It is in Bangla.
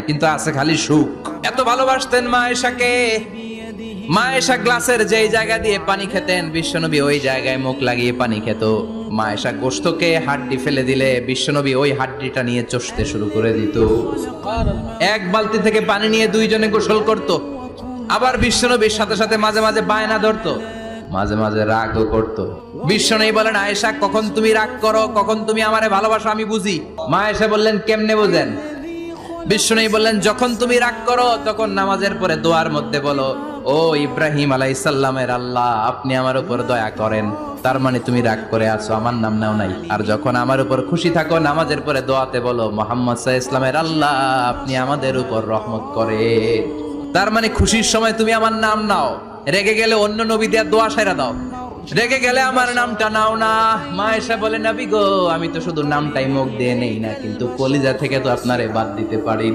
কিন্তু আছে খালি সুখ। এত ভালোবাসতেন মা আয়েশাকে, মা আয়েশা গ্লাসের যেই জায়গা দিয়ে পানি খেতেন বিশ্বনবী ওই জায়গায় মুখ লাগিয়ে পানি খেত। মা আয়েশা গোশতকে হাড্ডি ফেলে দিলে বিশ্বনবী ওই হাড্ডিটা নিয়ে চষতে শুরু করে দিত। এক বালতি থেকে পানি নিয়ে দুইজনে গোসল করত। আবার বিশ্বনবীর সাথে সাথে মাঝে মাঝে বায়না ধরতো, মাঝে মাঝে রাগও করতো। বিশ্বনবী বলেন, আয়েশা কখন তুমি রাগ করো, কখন তুমি আমারে ভালোবাসো আমি বুঝি। মা আয়েশা বললেন, কেমনে বুঝেন? বিশ্বনবী বললেন, যখন তুমি রাগ করো তখন নামাজের পরে দোয়ার মধ্যে বলো, ও ইব্রাহিম আলাইহিস সালামের আল্লাহ আপনি আমার উপর দয়া করেন, তার মানে তুমি রাগ করে আছো, আমার নাম নাও নাই। আর যখন আমার উপর খুশি থাকো নামাজের পরে দোয়াতে বলো, মুহাম্মদ সাল্লাল্লাহু আলাইহি ওয়াসাল্লামের আল্লাহ আপনি আমাদের উপর রহমত করেন, তার মানে খুশির সময় তুমি আমার নাম নাও, রেগে গেলে অন্য নবী দিয়ে দোয়া সাইরা দাও, রেগে গেলে আমার নামটা নাও না। মা আয়েশা বলে, নবী গো আমি তো শুধু নামটাই মুখ দিয়ে নেই না, কিন্তু কলিজা থেকে তো আপনারে বাদ দিতে পারি না।